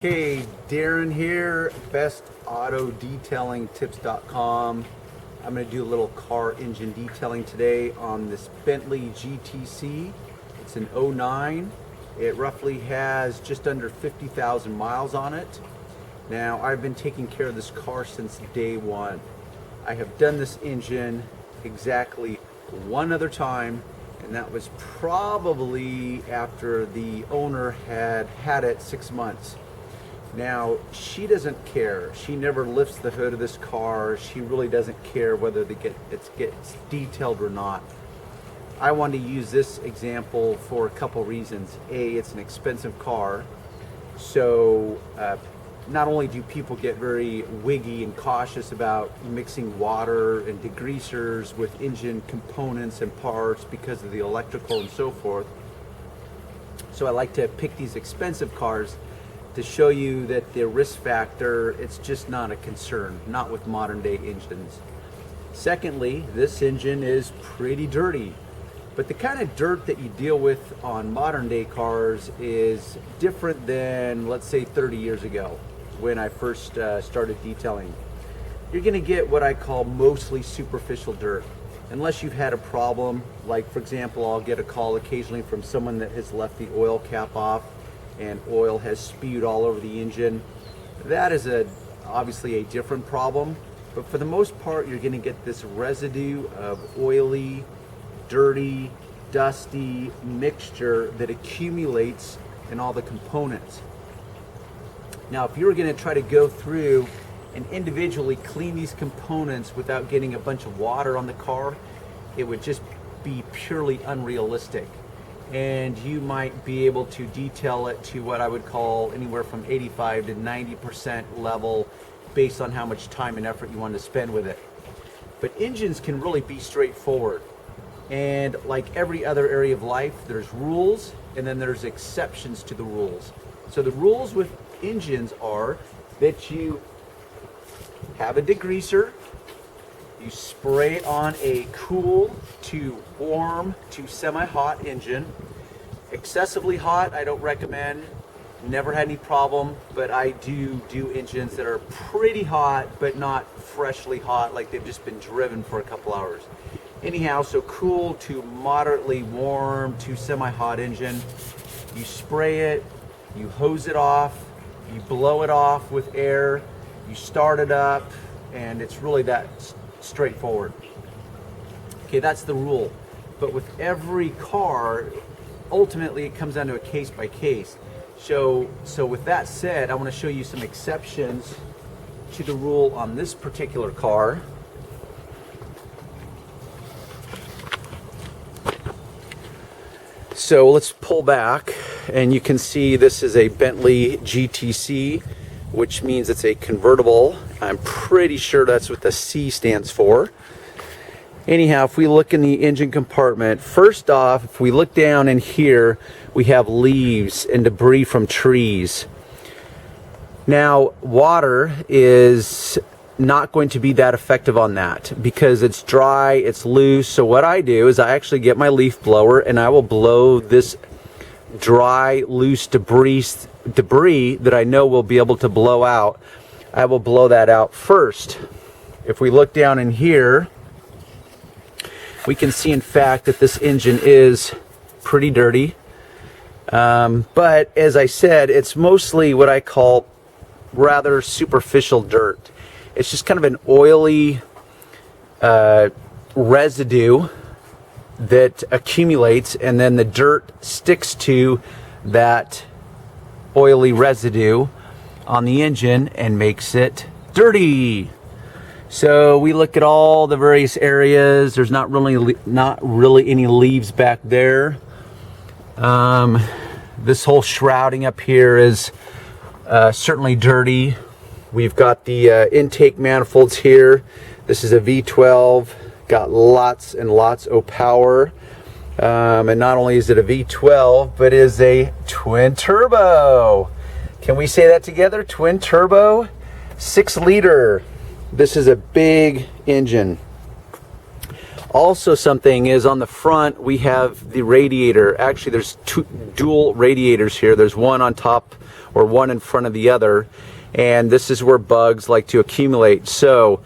Hey, Darren here, bestautodetailingtips.com. I'm going to do a little car engine detailing today on this Bentley GTC. It's an '09. It roughly has just under 50,000 miles on it. Now, I've been taking care of this car since day one. I have done this engine exactly one other time, and that was probably after the owner had had it 6 months. Now, she doesn't care. She never lifts the hood of this car. She really doesn't care whether it gets detailed or not. I wanted to use this example for a couple reasons. A, it's an expensive car, so not only do people get very wiggy and cautious about mixing water and degreasers with engine components and parts because of the electrical and so forth, so I like to pick these expensive cars to show you that the risk factor, it's just not a concern, not with modern day engines. Secondly, this engine is pretty dirty, but the kind of dirt that you deal with on modern day cars is different than, let's say, 30 years ago when I first started detailing. You're gonna get what I call mostly superficial dirt, unless you've had a problem. Like, for example, I'll get a call occasionally from someone that has left the oil cap off and oil has spewed all over the engine. That is obviously a different problem, but for the most part you're going to get this residue of oily, dirty, dusty mixture that accumulates in all the components. Now, if you were going to try to go through and individually clean these components without getting a bunch of water on the car, it would just be purely unrealistic. And you might be able to detail it to what I would call anywhere from 85 to 90% level based on how much time and effort you want to spend with it. But engines can really be straightforward. And like every other area of life, there's rules and then there's exceptions to the rules. So the rules with engines are that you have a degreaser, you spray it on a cool to warm to semi-hot engine. Excessively hot, I don't recommend. Never had any problem, but I do engines that are pretty hot, but not freshly hot, like they've just been driven for a couple hours. Anyhow, so cool to moderately warm to semi-hot engine. You spray it, you hose it off, you blow it off with air, you start it up, and it's really that straightforward. Okay, that's the rule. But with every car, ultimately it comes down to a case by case. So with that said, I want to show you some exceptions to the rule on this particular car. So let's pull back, and you can see this is a Bentley GTC, which means it's a convertible. I'm pretty sure that's what the C stands for. Anyhow, if we look in the engine compartment, first off, if we look down in here, we have leaves and debris from trees. Now, water is not going to be that effective on that because it's dry, it's loose. So what I do is I actually get my leaf blower and I will blow this dry, loose debris that I know will be able to blow out. I will blow that out first. If we look down in here, we can see in fact that this engine is pretty dirty. But as I said, it's mostly what I call rather superficial dirt. It's just kind of an oily residue that accumulates, and then the dirt sticks to that oily residue on the engine and makes it dirty. So we look at all the various areas. There's not really any leaves back there. This whole shrouding up here is certainly dirty. We've got the intake manifolds here. This is a V12, got lots and lots of power. And not only is it a V12, but it is a twin turbo. Can we say that together? Twin turbo, 6 liter. This is a big engine. Also, something is on the front, we have the radiator. Actually, there's two dual radiators here. There's one on top, or one in front of the other, and this is where bugs like to accumulate. So,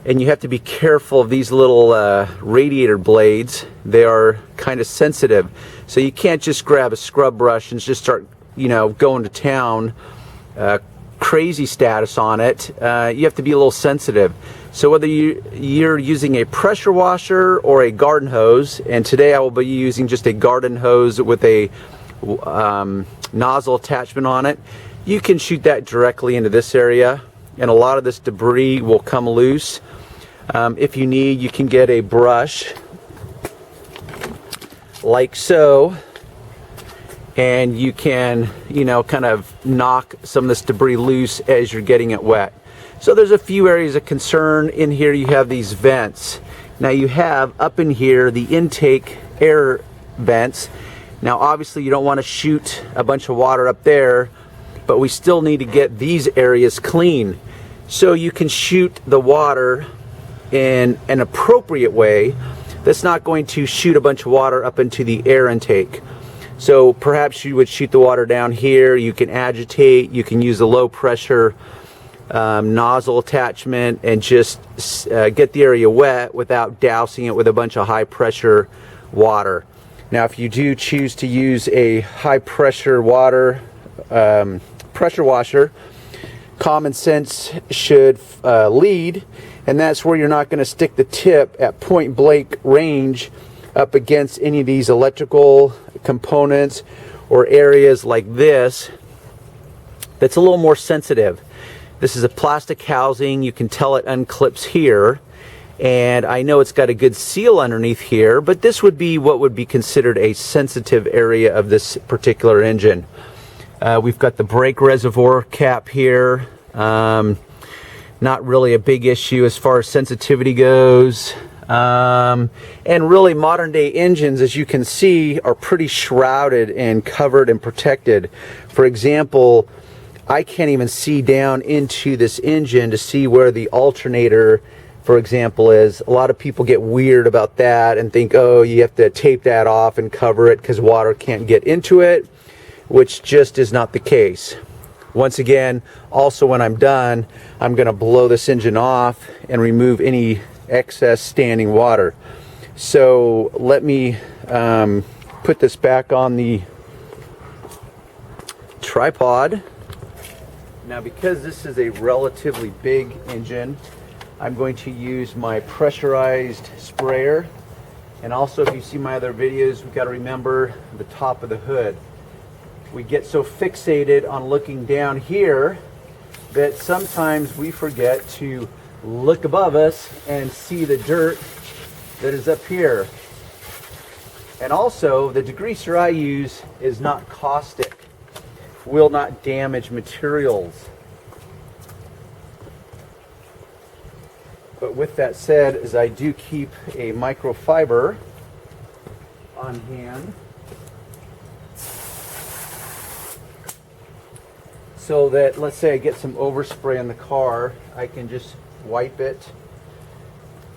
and you have to be careful of these little radiator blades. They are kind of sensitive, so you can't just grab a scrub brush and just start, you know, going to town crazy status on it. You have to be a little sensitive. So whether you're using a pressure washer or a garden hose, and today I will be using just a garden hose with a nozzle attachment on it, you can shoot that directly into this area, and a lot of this debris will come loose. If you need, you can get a brush like so, and you can, you know, kind of knock some of this debris loose as you're getting it wet. So there's a few areas of concern. In here you have these vents. Now you have up in here the intake air vents. Now obviously you don't want to shoot a bunch of water up there, but we still need to get these areas clean. So you can shoot the water in an appropriate way that's not going to shoot a bunch of water up into the air intake. So perhaps you would shoot the water down here. You can agitate, you can use a low pressure nozzle attachment and just get the area wet without dousing it with a bunch of high pressure water. Now if you do choose to use a high pressure water pressure washer, common sense should lead, and that's where you're not going to stick the tip at point blank range up against any of these electrical components or areas like this that's a little more sensitive. This is a plastic housing. You can tell it unclips here, and I know it's got a good seal underneath here, but this would be what would be considered a sensitive area of this particular engine. We've got the brake reservoir cap here. Not really a big issue as far as sensitivity goes. And really modern day engines, as you can see, are pretty shrouded and covered and protected. For example, I can't even see down into this engine to see where the alternator, for example, is. A lot of people get weird about that and think, oh, you have to tape that off and cover it because water can't get into it, which just is not the case. Once again, also when I'm done, I'm going to blow this engine off and remove any excess standing water. So let me put this back on the tripod. Now because this is a relatively big engine, I'm going to use my pressurized sprayer. And also, if you see my other videos, we've got to remember the top of the hood. We get so fixated on looking down here that sometimes we forget to look above us and see the dirt that is up here. And also, the degreaser I use is not caustic, will not damage materials. But with that said, as I do keep a microfiber on hand, so that, let's say I get some overspray in the car, I can just wipe it.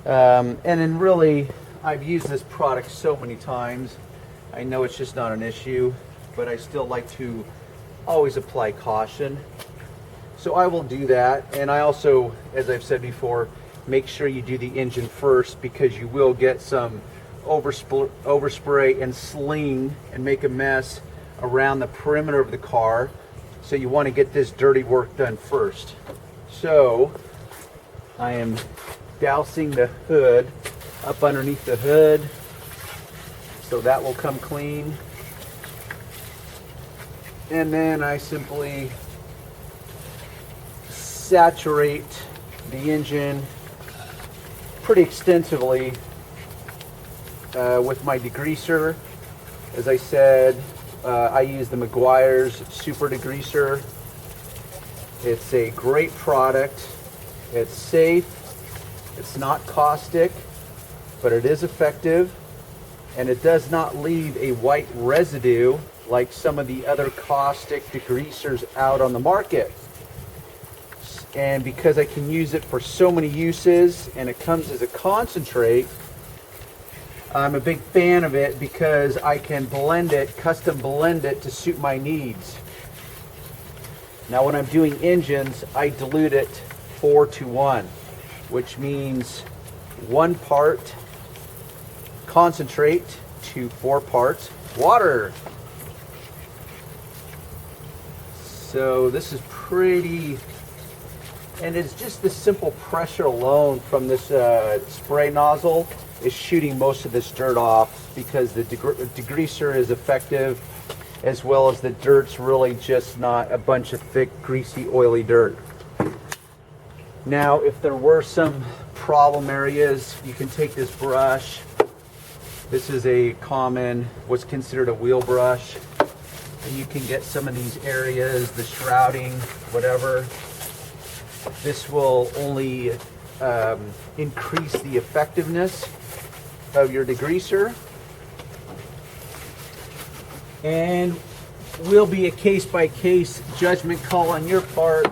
And then really, I've used this product so many times, I know it's just not an issue, but I still like to always apply caution. So I will do that, and I also, as I've said before, make sure you do the engine first, because you will get some overspray and sling and make a mess around the perimeter of the car. So you want to get this dirty work done first. So I am dousing the hood up underneath the hood, so that will come clean. And then I simply saturate the engine pretty extensively with my degreaser. As I said, I use the Meguiar's Super Degreaser. It's a great product. It's safe. It's not caustic, but it is effective, and it does not leave a white residue like some of the other caustic degreasers out on the market. And because I can use it for so many uses, and it comes as a concentrate, I'm a big fan of it because I can blend it, custom blend it to suit my needs. Now when I'm doing engines, I dilute it 4-to-1, which means 1 part concentrate to 4 parts water. So this is pretty, and it's just the simple pressure alone from this spray nozzle is shooting most of this dirt off, because the degreaser is effective, as well as the dirt's really just not a bunch of thick, greasy, oily dirt. Now, if there were some problem areas, you can take this brush. This is a common, what's considered a wheel brush. And you can get some of these areas, the shrouding, whatever. This will only increase the effectiveness of your degreaser. And will be a case-by-case judgment call on your part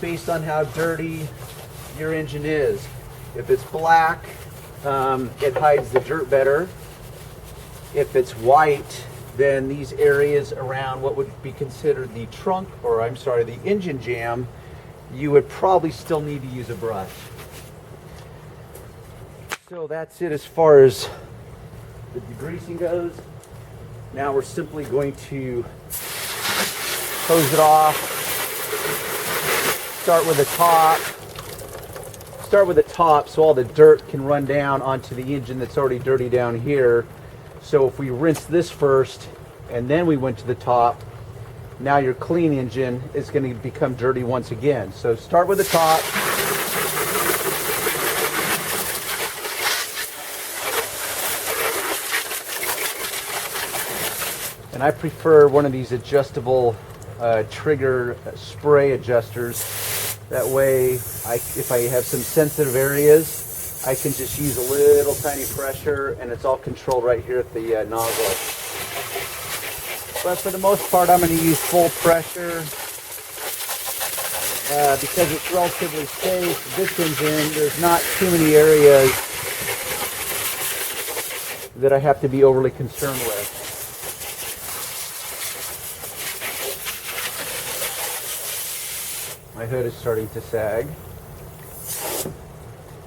based on how dirty your engine is. If it's black, it hides the dirt better. If it's white, then these areas around what would be considered the trunk, or I'm sorry, the engine jam, you would probably still need to use a brush. So that's it as far as the degreasing goes. Now we're simply going to hose it off. Start with the top so all the dirt can run down onto the engine that's already dirty down here. So if we rinse this first and then we went to the top, now your clean engine is going to become dirty once again. So start with the top. And I prefer one of these adjustable trigger spray adjusters. That way, if I have some sensitive areas, I can just use a little tiny pressure, and it's all controlled right here at the nozzle. But for the most part, I'm going to use full pressure because it's relatively safe. This engine, there's not too many areas that I have to be overly concerned with. My hood is starting to sag.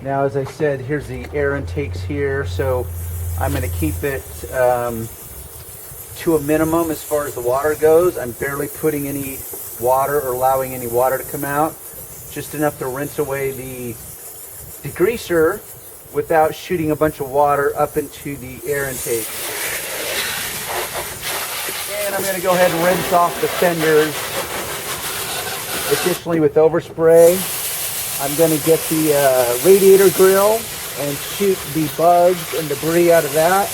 Now, as I said, here's the air intakes here, so I'm going to keep it to a minimum as far as the water goes. I'm barely putting any water or allowing any water to come out, just enough to rinse away the degreaser without shooting a bunch of water up into the air intake. And I'm going to go ahead and rinse off the fenders. Additionally, with overspray, I'm going to get the radiator grill and shoot the bugs and debris out of that.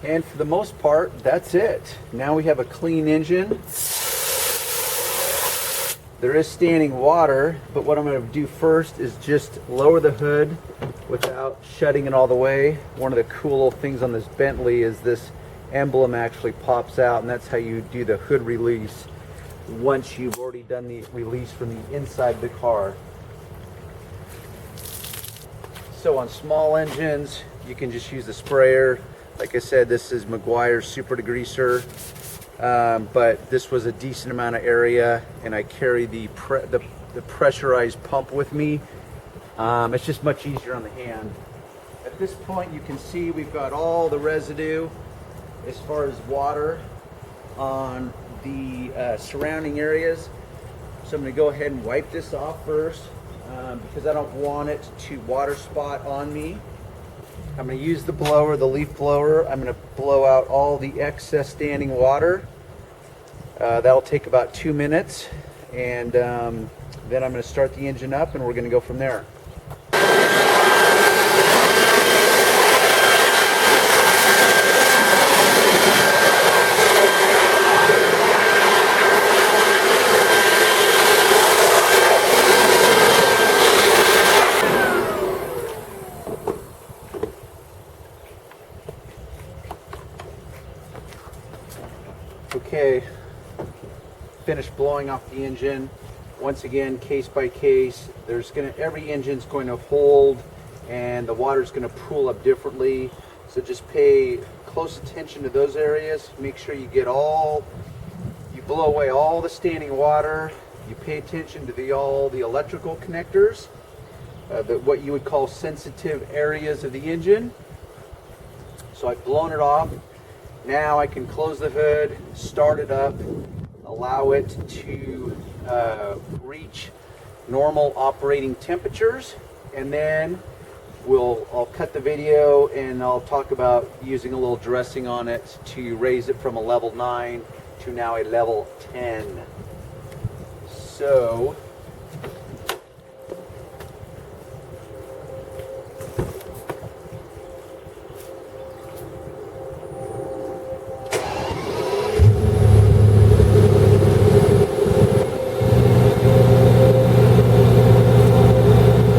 And for the most part, that's it. Now we have a clean engine. There is standing water, but what I'm going to do first is just lower the hood without shutting it all the way. One of the cool things on this Bentley is this emblem actually pops out, and that's how you do the hood release once you've already done the release from the inside of the car. So on small engines, you can just use the sprayer. Like I said, this is Meguiar's Super Degreaser, but this was a decent amount of area, and I carry the pressurized pump with me. It's just much easier on the hand. At this point, you can see we've got all the residue as far as water on the surrounding areas. So I'm going to go ahead and wipe this off first because I don't want it to water spot on me. I'm going to use the blower, the leaf blower. I'm going to blow out all the excess standing water. That'll take about 2 minutes, and then I'm going to start the engine up, and we're going to go from there. Okay, finished blowing off the engine. Once again, case by case, every engine's going to hold, and the water's going to pool up differently. So just pay close attention to those areas. Make sure you blow away all the standing water. You pay attention to all the electrical connectors, what you would call sensitive areas of the engine. So I've blown it off. Now I can close the hood, start it up, allow it to reach normal operating temperatures, and then I'll cut the video and I'll talk about using a little dressing on it to raise it from a level 9 to now a level 10. So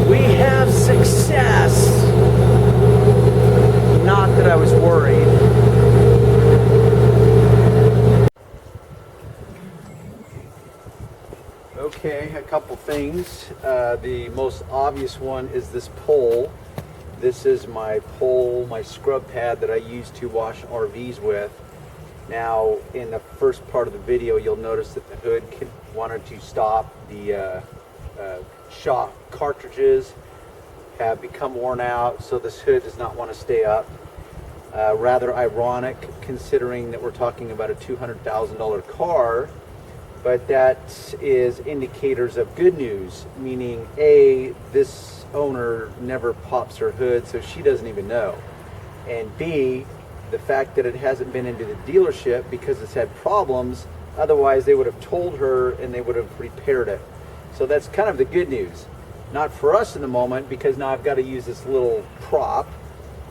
we have success. Not that I was worried. Okay, a couple things. The most obvious one is this pole. This is my pole, my scrub pad that I use to wash RVs with. Now, in the first part of the video, you'll notice that the hood wanted to stop. The shock cartridges have become worn out, so this hood does not want to stay up. Rather ironic, considering that we're talking about a $200,000 car. But that is indicators of good news, meaning A, this owner never pops her hood, so she doesn't even know. And B, the fact that it hasn't been into the dealership because it's had problems, otherwise they would have told her and they would have repaired it. So that's kind of the good news. Not for us in the moment, because now I've got to use this little prop,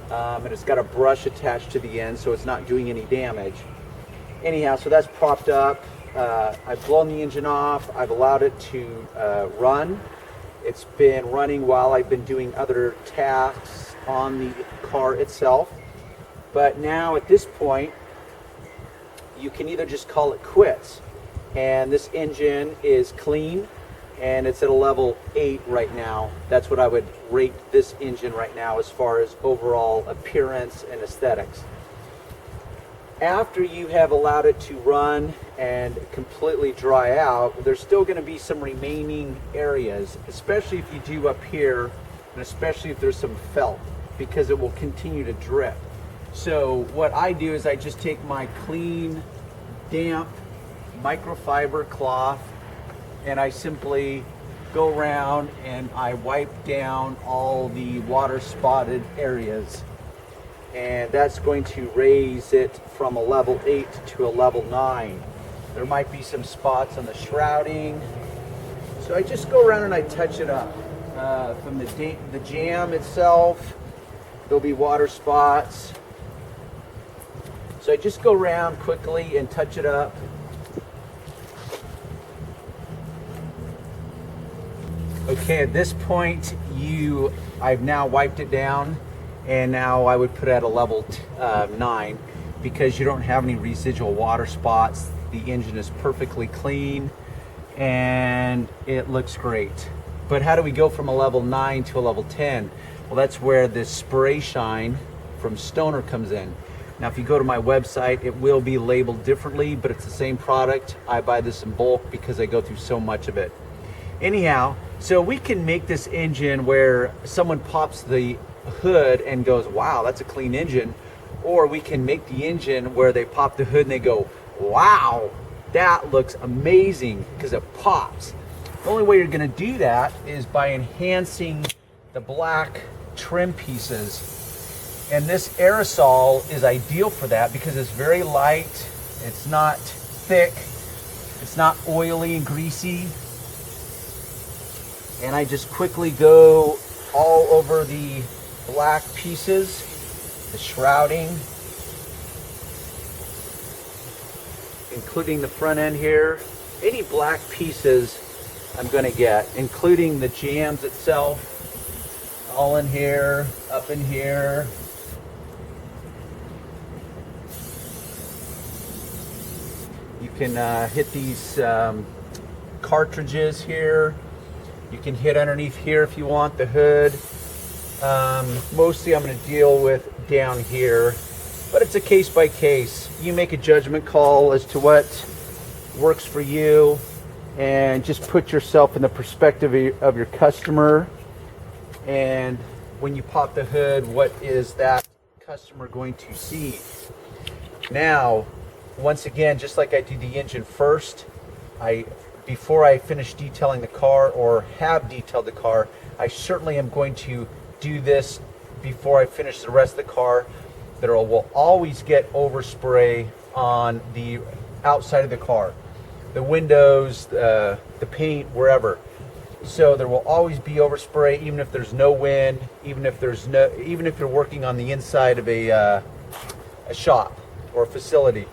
and it's got a brush attached to the end so it's not doing any damage. Anyhow, so that's propped up. I've blown the engine off. I've allowed it to run. It's been running while I've been doing other tasks on the car itself. But now at this point, you can either just call it quits. And this engine is clean, and it's at a level 8 right now. That's what I would rate this engine right now as far as overall appearance and aesthetics. After you have allowed it to run and completely dry out, there's still going to be some remaining areas, especially if you do up here, and especially if there's some felt, because it will continue to drip. So what I do is I just take my clean, damp microfiber cloth, and I simply go around and I wipe down all the water spotted areas. And that's going to raise it from a level 8 to a level 9. There might be some spots on the shrouding. So I just go around and I touch it up. From the jam itself, there'll be water spots. So I just go around quickly and touch it up. Okay, at this point, I've now wiped it down. And now I would put it at a level 9 because you don't have any residual water spots. The engine is perfectly clean and it looks great. But how do we go from a level 9 to a level 10? Well, that's where this spray shine from Stoner comes in. Now, if you go to my website, it will be labeled differently, but it's the same product. I buy this in bulk because I go through so much of it. Anyhow, so we can make this engine where someone pops the hood and goes, wow, that's a clean engine. Or we can make the engine where they pop the hood and they go, wow, that looks amazing, because it pops. The only way you're going to do that is by enhancing the black trim pieces. And this aerosol is ideal for that because it's very light, it's not thick, it's not oily and greasy. And I just quickly go all over the black pieces, the shrouding, including the front end here. Any black pieces I'm going to get, including the jams itself, all in here, up in here. You can hit these cartridges here. You can hit underneath here if you want the hood. Mostly I'm going to deal with down here but it's a case by case. You make a judgment call as to what works for you, and just put yourself in the perspective of your customer. And when you pop the hood, what is that customer going to see? Now, once again, just like I do the engine first, before I finish detailing the car or have detailed the car, I certainly am going to do this before I finish the rest of the car. There will always get overspray on the outside of the car, the windows, the paint, wherever. So there will always be overspray, even if there's no wind, even if you're working on the inside of a shop or a facility.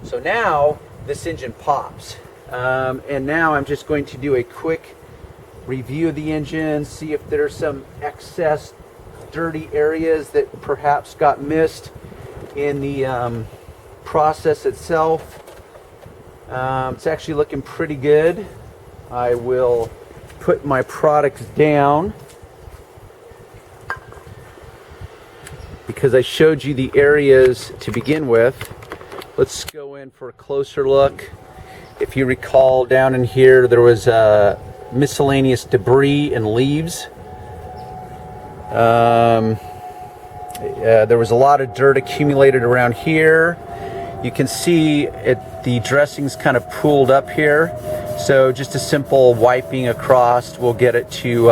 So now this engine pops, and now I'm just going to do a quick review of the engine, see if there's some excess dirty areas that perhaps got missed in the process itself. It's actually looking pretty good. I will put my products down because I showed you the areas to begin with. Let's go in for a closer look. If you recall, down in here there was miscellaneous debris and leaves. There was a lot of dirt accumulated around here. You can see the dressings kind of pooled up here. So just a simple wiping across will get it to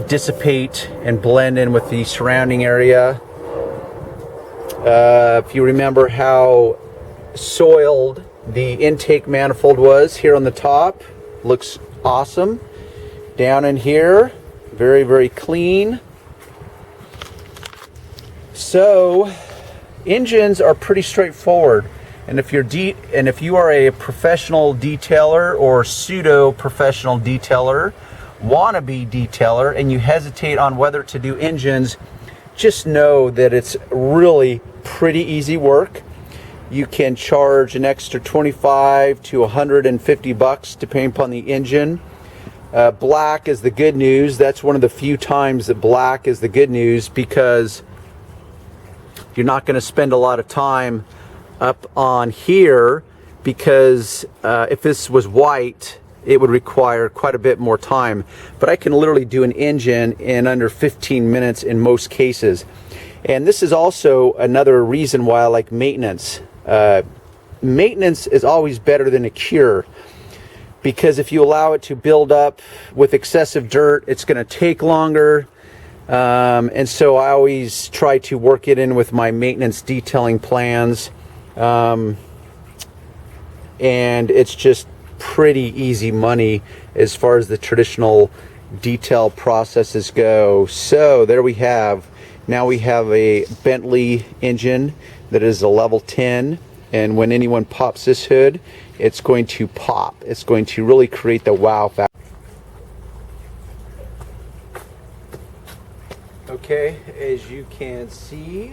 dissipate and blend in with the surrounding area. If you remember how soiled the intake manifold was here on the top, looks awesome. Down in here, very, very clean. So engines are pretty straightforward. And if you are a professional detailer or pseudo professional detailer, wannabe detailer, and you hesitate on whether to do engines, just know that it's really pretty easy work. You can charge an extra $25 to $150 depending upon the engine. Black is the good news. That's one of the few times that black is the good news, because you're not going to spend a lot of time up on here, because if this was white, it would require quite a bit more time. But I can literally do an engine in under 15 minutes in most cases. And this is also another reason why I like maintenance. Maintenance is always better than a cure, because if you allow it to build up with excessive dirt, it's going to take longer. And so I always try to work it in with my maintenance detailing plans. And it's just pretty easy money as far as the traditional detail processes go. So there we have. Now we have a Bentley engine that is a level 10, and when anyone pops this hood, it's going to pop. It's going to really create the wow factor. Okay, as you can see,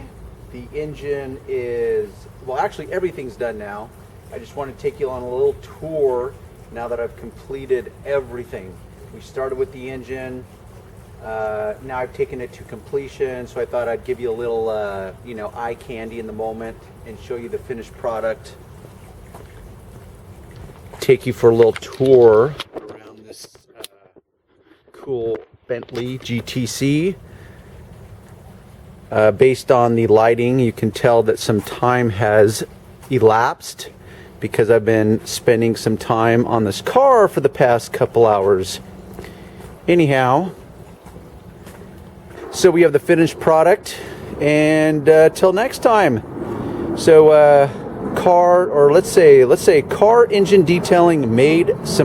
the engine is, well, actually everything's done now. I just want to take you on a little tour now that I've completed everything. We started with the engine. Now I've taken it to completion, so I thought I'd give you a little, eye candy in the moment and show you the finished product. Take you for a little tour around this cool Bentley GTC. Based on the lighting, you can tell that some time has elapsed, because I've been spending some time on this car for the past couple hours. Anyhow, so we have the finished product, and till next time. So car engine detailing made simple.